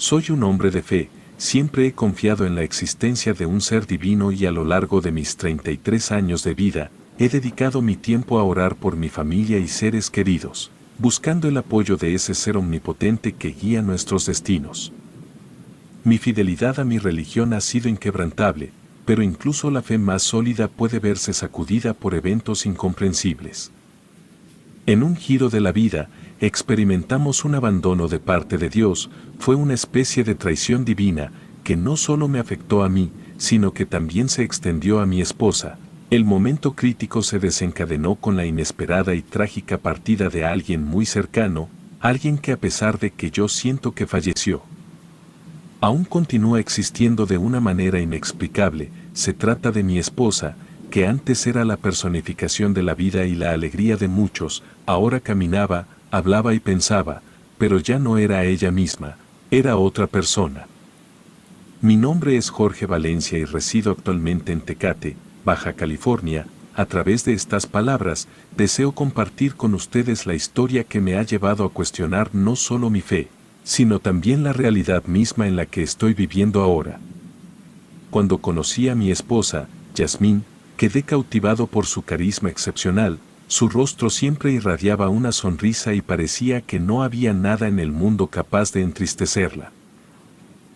Soy un hombre de fe, siempre he confiado en la existencia de un ser divino y a lo largo de mis 33 años de vida, he dedicado mi tiempo a orar por mi familia y seres queridos, buscando el apoyo de ese ser omnipotente que guía nuestros destinos. Mi fidelidad a mi religión ha sido inquebrantable, pero incluso la fe más sólida puede verse sacudida por eventos incomprensibles. En un giro de la vida, experimentamos un abandono de parte de Dios, fue una especie de traición divina, que no solo me afectó a mí, sino que también se extendió a mi esposa. El momento crítico se desencadenó con la inesperada y trágica partida de alguien muy cercano, alguien que a pesar de que yo siento que falleció, aún continúa existiendo de una manera inexplicable. Se trata de mi esposa, que antes era la personificación de la vida y la alegría de muchos, ahora caminaba, hablaba y pensaba, pero ya no era ella misma, era otra persona. Mi nombre es Jorge Valencia y resido actualmente en Tecate, Baja California. A través de estas palabras, deseo compartir con ustedes la historia que me ha llevado a cuestionar no solo mi fe, sino también la realidad misma en la que estoy viviendo ahora. Cuando conocí a mi esposa, Yasmín, quedé cautivado por su carisma excepcional, su rostro siempre irradiaba una sonrisa y parecía que no había nada en el mundo capaz de entristecerla.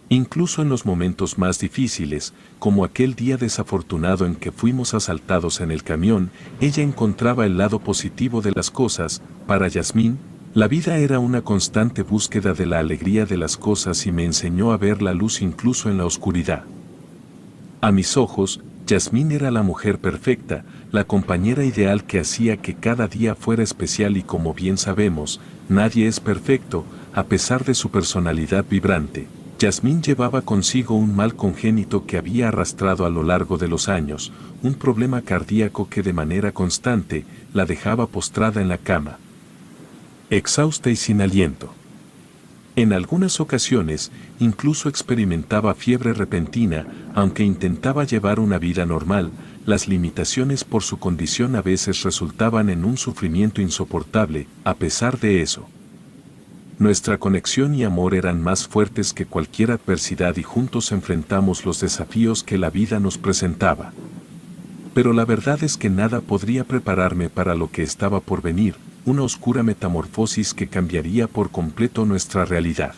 Incluso en los momentos más difíciles, como aquel día desafortunado en que fuimos asaltados en el camión, ella encontraba el lado positivo de las cosas. Para Yasmín, la vida era una constante búsqueda de la alegría de las cosas y me enseñó a ver la luz incluso en la oscuridad. A mis ojos, Yasmín era la mujer perfecta, la compañera ideal que hacía que cada día fuera especial y como bien sabemos, nadie es perfecto, a pesar de su personalidad vibrante. Yasmín llevaba consigo un mal congénito que había arrastrado a lo largo de los años, un problema cardíaco que de manera constante la dejaba postrada en la cama, exhausta y sin aliento. En algunas ocasiones, incluso experimentaba fiebre repentina, aunque intentaba llevar una vida normal, las limitaciones por su condición a veces resultaban en un sufrimiento insoportable. A pesar de eso, nuestra conexión y amor eran más fuertes que cualquier adversidad y juntos enfrentamos los desafíos que la vida nos presentaba. Pero la verdad es que nada podría prepararme para lo que estaba por venir, una oscura metamorfosis que cambiaría por completo nuestra realidad.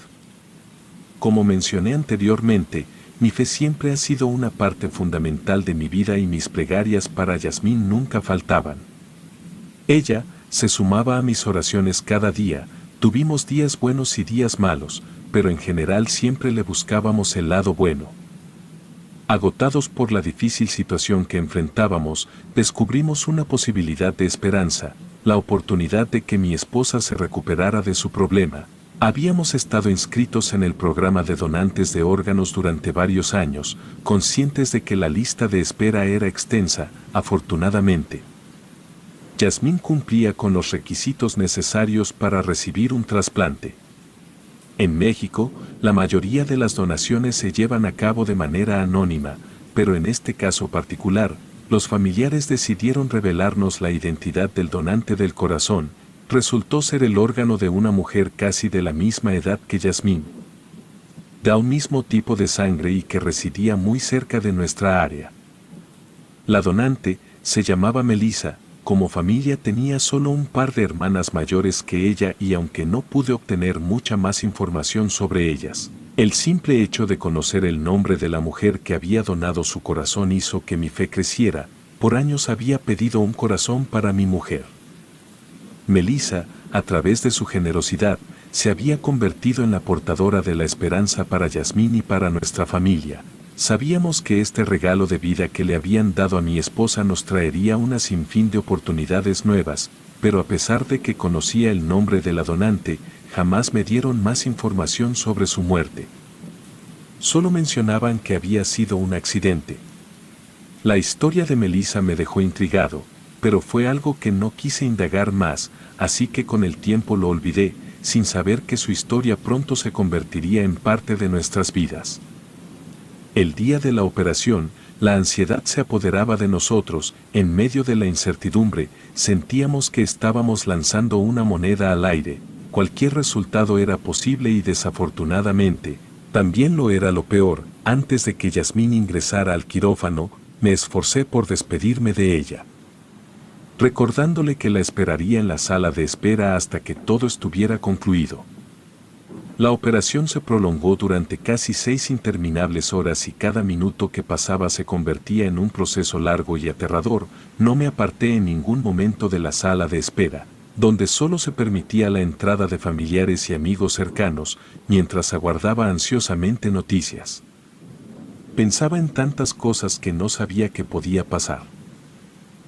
Como mencioné anteriormente, mi fe siempre ha sido una parte fundamental de mi vida y mis plegarias para Yasmín nunca faltaban. Ella se sumaba a mis oraciones cada día. Tuvimos días buenos y días malos, pero en general siempre le buscábamos el lado bueno. Agotados por la difícil situación que enfrentábamos, descubrimos una posibilidad de esperanza, la oportunidad de que mi esposa se recuperara de su problema. Habíamos estado inscritos en el programa de donantes de órganos durante varios años, conscientes de que la lista de espera era extensa. Afortunadamente, Yasmín cumplía con los requisitos necesarios para recibir un trasplante. En México, la mayoría de las donaciones se llevan a cabo de manera anónima, pero en este caso particular, los familiares decidieron revelarnos la identidad del donante del corazón. Resultó ser el órgano de una mujer casi de la misma edad que Yasmín, de un mismo tipo de sangre y que residía muy cerca de nuestra área. La donante se llamaba Melissa. Como familia tenía solo un par de hermanas mayores que ella y aunque no pude obtener mucha más información sobre ellas, el simple hecho de conocer el nombre de la mujer que había donado su corazón hizo que mi fe creciera. Por años había pedido un corazón para mi mujer. Melissa, a través de su generosidad, se había convertido en la portadora de la esperanza para Yasmín y para nuestra familia. Sabíamos que este regalo de vida que le habían dado a mi esposa nos traería una sinfín de oportunidades nuevas, pero a pesar de que conocía el nombre de la donante, jamás me dieron más información sobre su muerte. Solo mencionaban que había sido un accidente. La historia de Melissa me dejó intrigado, pero fue algo que no quise indagar más, así que con el tiempo lo olvidé, sin saber que su historia pronto se convertiría en parte de nuestras vidas. El día de la operación, la ansiedad se apoderaba de nosotros. En medio de la incertidumbre, sentíamos que estábamos lanzando una moneda al aire. Cualquier resultado era posible y desafortunadamente, También lo era lo peor, antes de que Yasmín ingresara al quirófano, me esforcé por despedirme de ella, recordándole que la esperaría en la sala de espera hasta que todo estuviera concluido. La operación se prolongó durante casi 6 interminables horas y cada minuto que pasaba se convertía en un proceso largo y aterrador. No me aparté en ningún momento de la sala de espera, donde solo se permitía la entrada de familiares y amigos cercanos, mientras aguardaba ansiosamente noticias. Pensaba en tantas cosas que no sabía que podía pasar.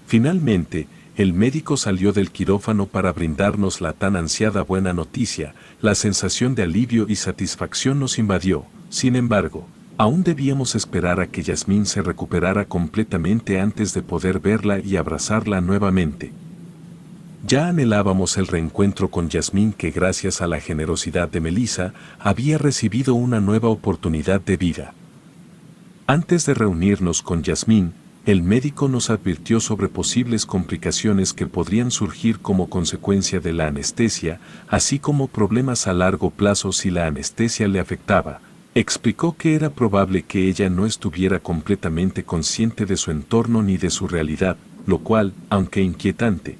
Finalmente, el médico salió del quirófano para brindarnos la tan ansiada buena noticia. La sensación de alivio y satisfacción nos invadió. Sin embargo, aún debíamos esperar a que Yasmín se recuperara completamente antes de poder verla y abrazarla nuevamente. Ya anhelábamos el reencuentro con Yasmín, que gracias a la generosidad de Melissa había recibido una nueva oportunidad de vida. Antes de reunirnos con Yasmín, el médico nos advirtió sobre posibles complicaciones que podrían surgir como consecuencia de la anestesia, así como problemas a largo plazo si la anestesia le afectaba. Explicó que era probable que ella no estuviera completamente consciente de su entorno ni de su realidad, lo cual, aunque inquietante,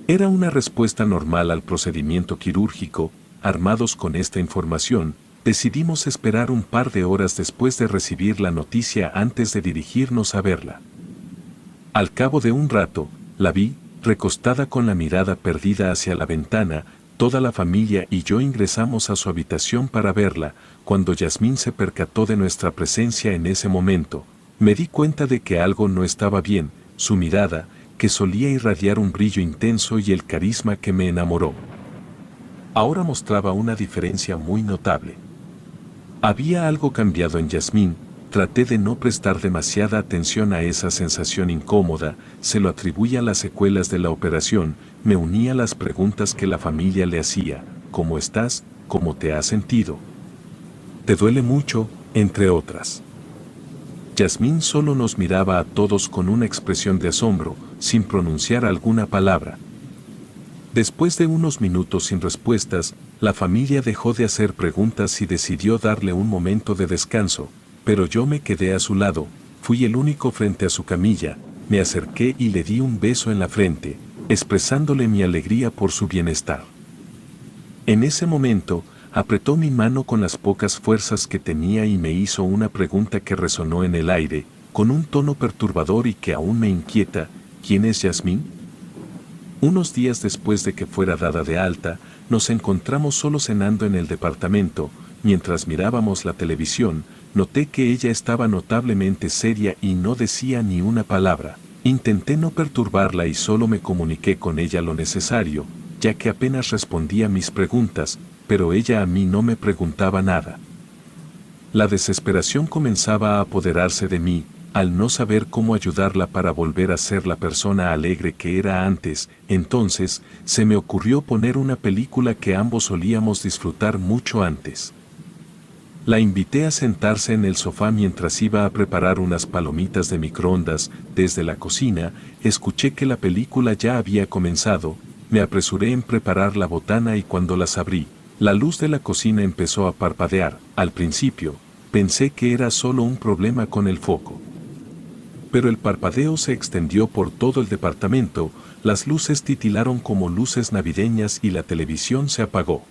era una respuesta normal al procedimiento quirúrgico. Armados con esta información, decidimos esperar un par de horas después de recibir la noticia antes de dirigirnos a verla. Al cabo de un rato, la vi, recostada con la mirada perdida hacia la ventana. Toda la familia y yo ingresamos a su habitación para verla. Cuando Yasmín se percató de nuestra presencia en ese momento, me di cuenta de que algo no estaba bien. Su mirada, que solía irradiar un brillo intenso y el carisma que me enamoró, ahora mostraba una diferencia muy notable. Había algo cambiado en Yasmín. Traté de no prestar demasiada atención a esa sensación incómoda. Se lo atribuía a las secuelas de la operación. Me unía a las preguntas que la familia le hacía: ¿cómo estás? ¿Cómo te has sentido? ¿Te duele mucho? Entre otras. Yasmín solo nos miraba a todos con una expresión de asombro, sin pronunciar alguna palabra. Después de unos minutos sin respuestas, la familia dejó de hacer preguntas y decidió darle un momento de descanso, pero yo me quedé a su lado. Fui el único frente a su camilla. Me acerqué y le di un beso en la frente, expresándole mi alegría por su bienestar. En ese momento, apretó mi mano con las pocas fuerzas que tenía y me hizo una pregunta que resonó en el aire, con un tono perturbador y que aún me inquieta: ¿quién es Yasmín? Unos días después de que fuera dada de alta, nos encontramos solo cenando en el departamento. Mientras mirábamos la televisión, noté que ella estaba notablemente seria y no decía ni una palabra. Intenté no perturbarla y solo me comuniqué con ella lo necesario, ya que apenas respondía mis preguntas, pero ella a mí no me preguntaba nada. La desesperación comenzaba a apoderarse de mí, al no saber cómo ayudarla para volver a ser la persona alegre que era antes. Entonces, se me ocurrió poner una película que ambos solíamos disfrutar mucho antes. La invité a sentarse en el sofá mientras iba a preparar unas palomitas de microondas. Desde la cocina, escuché que la película ya había comenzado. Me apresuré en preparar la botana y cuando las abrí, la luz de la cocina empezó a parpadear. Al principio, pensé que era solo un problema con el foco, pero el parpadeo se extendió por todo el departamento. Las luces titilaron como luces navideñas y la televisión se apagó.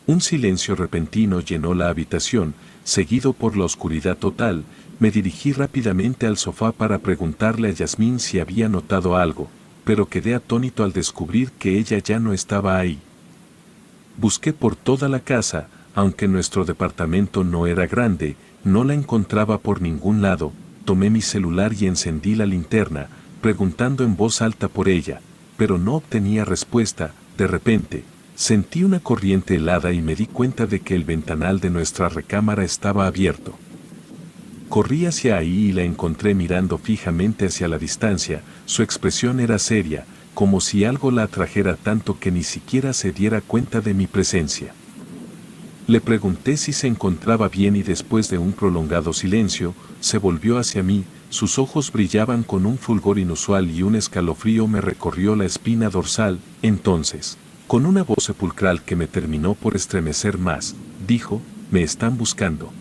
Un silencio repentino llenó la habitación, seguido por la oscuridad total. Me dirigí rápidamente al sofá para preguntarle a Yasmín si había notado algo, pero quedé atónito al descubrir que ella ya no estaba ahí. Busqué por toda la casa, aunque nuestro departamento no era grande, no la encontraba por ningún lado. Tomé mi celular y encendí la linterna, preguntando en voz alta por ella, pero no obtenía respuesta. De repente, sentí una corriente helada y me di cuenta de que el ventanal de nuestra recámara estaba abierto. Corrí hacia ahí y la encontré mirando fijamente hacia la distancia. Su expresión era seria, como si algo la atrajera tanto que ni siquiera se diera cuenta de mi presencia. Le pregunté si se encontraba bien y después de un prolongado silencio, se volvió hacia mí. Sus ojos brillaban con un fulgor inusual y un escalofrío me recorrió la espina dorsal. Entonces, con una voz sepulcral que me terminó por estremecer más, dijo: me están buscando.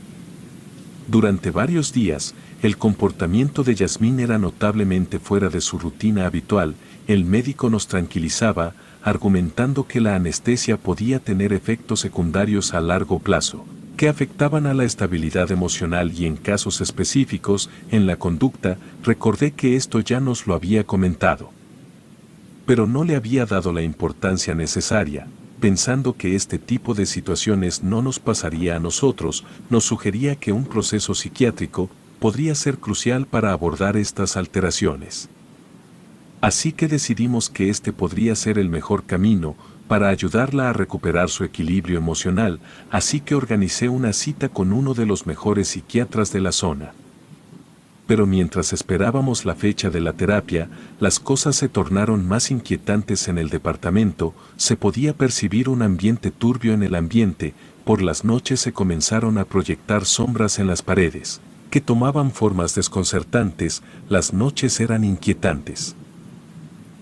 Durante varios días, el comportamiento de Yasmín era notablemente fuera de su rutina habitual. El médico nos tranquilizaba, argumentando que la anestesia podía tener efectos secundarios a largo plazo, que afectaban a la estabilidad emocional y en casos específicos, en la conducta. Recordé que esto ya nos lo había comentado. Pero no le había dado la importancia necesaria. Pensando que este tipo de situaciones no nos pasaría a nosotros, nos sugería que un proceso psiquiátrico podría ser crucial para abordar estas alteraciones. Así que decidimos que este podría ser el mejor camino para ayudarla a recuperar su equilibrio emocional, así que organicé una cita con uno de los mejores psiquiatras de la zona. Pero mientras esperábamos la fecha de la terapia, las cosas se tornaron más inquietantes en el departamento. Se podía percibir un ambiente turbio en el ambiente. Por las noches se comenzaron a proyectar sombras en las paredes, que tomaban formas desconcertantes. Las noches eran inquietantes.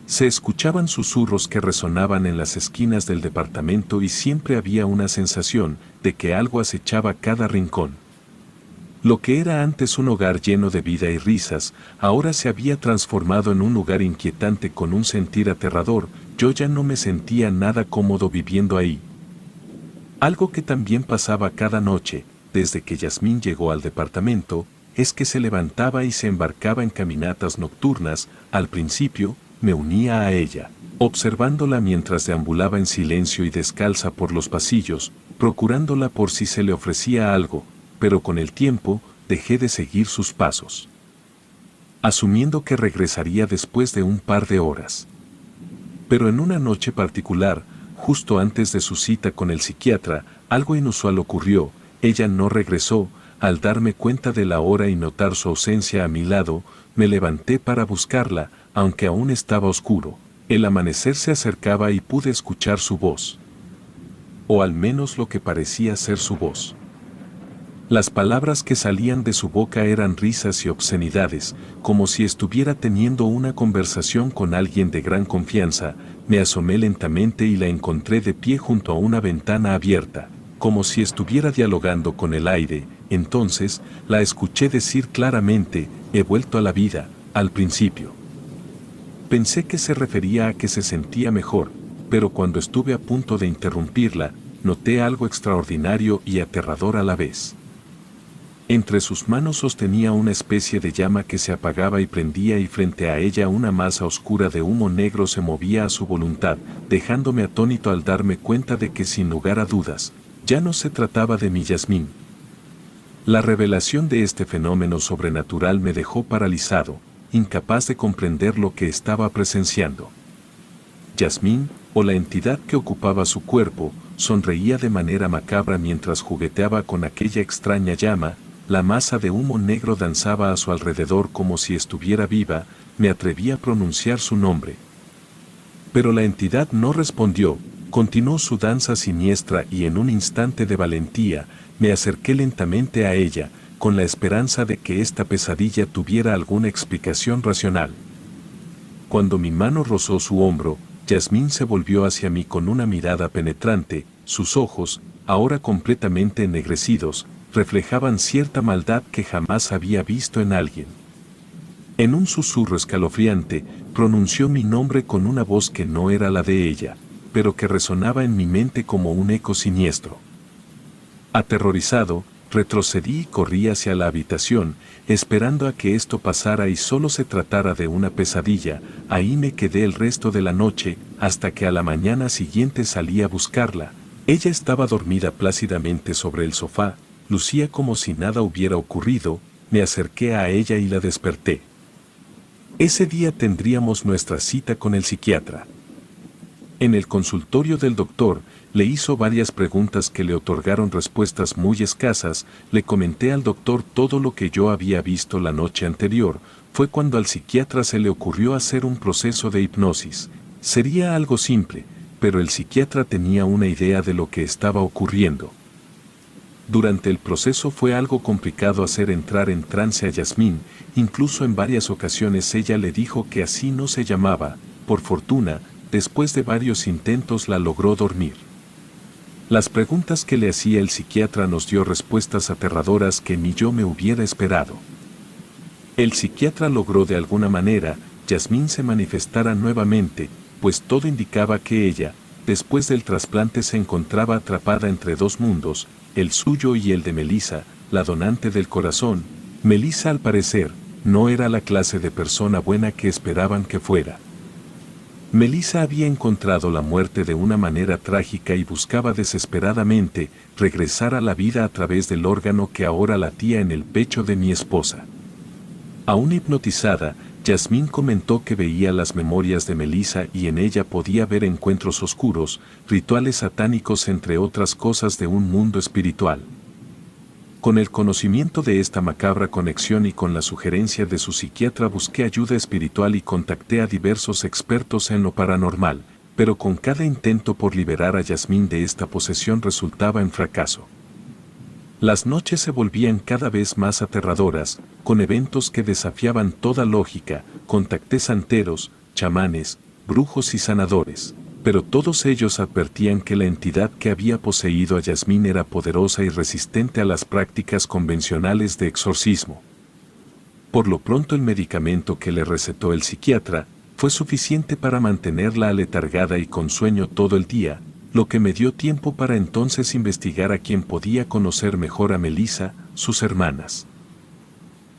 Se escuchaban susurros que resonaban en las esquinas del departamento y siempre había una sensación de que algo acechaba cada rincón. Lo que era antes un hogar lleno de vida y risas, ahora se había transformado en un lugar inquietante con un sentir aterrador. Yo ya no me sentía nada cómodo viviendo ahí. Algo que también pasaba cada noche, desde que Yasmín llegó al departamento, es que se levantaba y se embarcaba en caminatas nocturnas. Al principio, me unía a ella, observándola mientras deambulaba en silencio y descalza por los pasillos, procurándola por si se le ofrecía algo. Pero con el tiempo, dejé de seguir sus pasos, asumiendo que regresaría después de un par de horas. Pero en una noche particular, justo antes de su cita con el psiquiatra, algo inusual ocurrió. Ella no regresó. Al darme cuenta de la hora y notar su ausencia a mi lado, me levanté para buscarla, aunque aún estaba oscuro. El amanecer se acercaba y pude escuchar su voz. O al menos lo que parecía ser su voz. Las palabras que salían de su boca eran risas y obscenidades, como si estuviera teniendo una conversación con alguien de gran confianza. Me asomé lentamente y la encontré de pie junto a una ventana abierta, como si estuviera dialogando con el aire. Entonces, la escuché decir claramente: he vuelto a la vida. Al principio pensé que se refería a que se sentía mejor, pero cuando estuve a punto de interrumpirla, noté algo extraordinario y aterrador a la vez. Entre sus manos sostenía una especie de llama que se apagaba y prendía, y frente a ella una masa oscura de humo negro se movía a su voluntad, dejándome atónito al darme cuenta de que, sin lugar a dudas, ya no se trataba de mi Yasmín. La revelación de este fenómeno sobrenatural me dejó paralizado, incapaz de comprender lo que estaba presenciando. Yasmín, o la entidad que ocupaba su cuerpo, sonreía de manera macabra mientras jugueteaba con aquella extraña llama. La masa de humo negro danzaba a su alrededor como si estuviera viva. Me atreví a pronunciar su nombre. Pero la entidad no respondió. Continuó su danza siniestra y en un instante de valentía, me acerqué lentamente a ella, con la esperanza de que esta pesadilla tuviera alguna explicación racional. Cuando mi mano rozó su hombro, Yasmín se volvió hacia mí con una mirada penetrante. Sus ojos, ahora completamente ennegrecidos, reflejaban cierta maldad que jamás había visto en alguien. En un susurro escalofriante, pronunció mi nombre con una voz que no era la de ella, pero que resonaba en mi mente como un eco siniestro. Aterrorizado, retrocedí y corrí hacia la habitación, esperando a que esto pasara y solo se tratara de una pesadilla. Ahí me quedé el resto de la noche, hasta que a la mañana siguiente salí a buscarla. Ella estaba dormida plácidamente sobre el sofá, lucía como si nada hubiera ocurrido. Me acerqué a ella y la desperté. Ese día tendríamos nuestra cita con el psiquiatra. En el consultorio del doctor, le hizo varias preguntas que le otorgaron respuestas muy escasas. Le comenté al doctor todo lo que yo había visto la noche anterior. Fue cuando al psiquiatra se le ocurrió hacer un proceso de hipnosis. Sería algo simple, pero el psiquiatra tenía una idea de lo que estaba ocurriendo. Durante el proceso fue algo complicado hacer entrar en trance a Yasmín. Incluso en varias ocasiones ella le dijo que así no se llamaba. Por fortuna, después de varios intentos la logró dormir. Las preguntas que le hacía el psiquiatra nos dio respuestas aterradoras que ni yo me hubiera esperado. El psiquiatra logró de alguna manera Yasmín se manifestara nuevamente, pues todo indicaba que ella, después del trasplante, se encontraba atrapada entre dos mundos, el suyo y el de Melissa, la donante del corazón. Melissa, al parecer, no era la clase de persona buena que esperaban que fuera. Melissa había encontrado la muerte de una manera trágica y buscaba desesperadamente regresar a la vida a través del órgano que ahora latía en el pecho de mi esposa. Aún hipnotizada, Yasmín comentó que veía las memorias de Melissa y en ella podía ver encuentros oscuros, rituales satánicos, entre otras cosas de un mundo espiritual. Con el conocimiento de esta macabra conexión y con la sugerencia de su psiquiatra, busqué ayuda espiritual y contacté a diversos expertos en lo paranormal, pero con cada intento por liberar a Yasmín de esta posesión resultaba en fracaso. Las noches se volvían cada vez más aterradoras, con eventos que desafiaban toda lógica. Contacté santeros, chamanes, brujos y sanadores, pero todos ellos advertían que la entidad que había poseído a Yasmín era poderosa y resistente a las prácticas convencionales de exorcismo. Por lo pronto, el medicamento que le recetó el psiquiatra fue suficiente para mantenerla aletargada y con sueño todo el día, lo que me dio tiempo para entonces investigar a quien podía conocer mejor a Melissa, sus hermanas.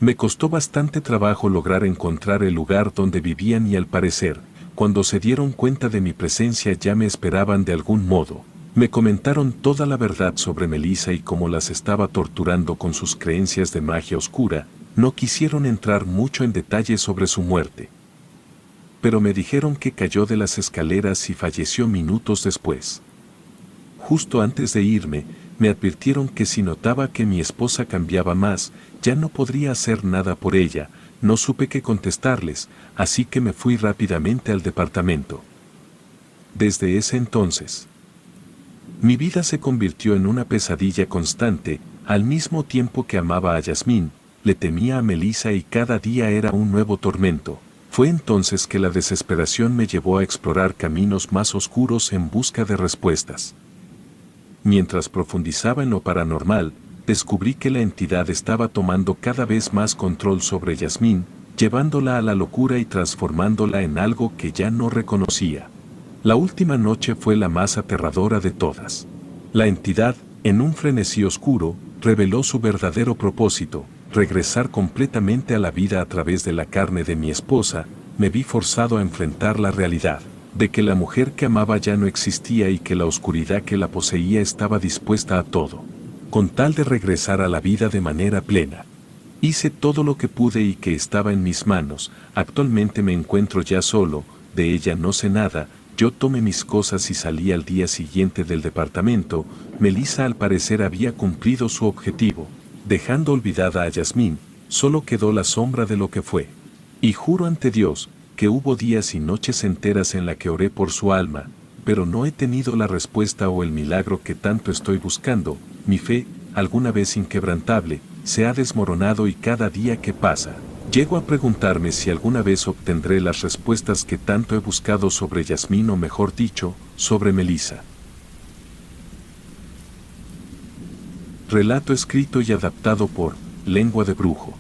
Me costó bastante trabajo lograr encontrar el lugar donde vivían y, al parecer, cuando se dieron cuenta de mi presencia ya me esperaban de algún modo. Me comentaron toda la verdad sobre Melissa y cómo las estaba torturando con sus creencias de magia oscura. No quisieron entrar mucho en detalle sobre su muerte, pero me dijeron que cayó de las escaleras y falleció minutos después. Justo antes de irme, me advirtieron que si notaba que mi esposa cambiaba más, ya no podría hacer nada por ella. No supe qué contestarles, así que me fui rápidamente al departamento. Desde ese entonces, mi vida se convirtió en una pesadilla constante. Al mismo tiempo que amaba a Yasmín, le temía a Melissa y cada día era un nuevo tormento. Fue entonces que la desesperación me llevó a explorar caminos más oscuros en busca de respuestas. Mientras profundizaba en lo paranormal, descubrí que la entidad estaba tomando cada vez más control sobre Yasmín, llevándola a la locura y transformándola en algo que ya no reconocía. La última noche fue la más aterradora de todas. La entidad, en un frenesí oscuro, reveló su verdadero propósito: regresar completamente a la vida a través de la carne de mi esposa. Me vi forzado a enfrentar la realidad de que la mujer que amaba ya no existía y que la oscuridad que la poseía estaba dispuesta a todo, con tal de regresar a la vida de manera plena. Hice todo lo que pude y que estaba en mis manos. Actualmente me encuentro ya solo, de ella no sé nada. Yo tomé mis cosas y salí al día siguiente del departamento. Melissa al parecer había cumplido su objetivo, dejando olvidada a Yasmín. Solo quedó la sombra de lo que fue. Y juro ante Dios que hubo días y noches enteras en la que oré por su alma, pero no he tenido la respuesta o el milagro que tanto estoy buscando. Mi fe, alguna vez inquebrantable, se ha desmoronado y cada día que pasa, llego a preguntarme si alguna vez obtendré las respuestas que tanto he buscado sobre Yasmín, o mejor dicho, sobre Melissa. Relato escrito y adaptado por Lengua de Brujo.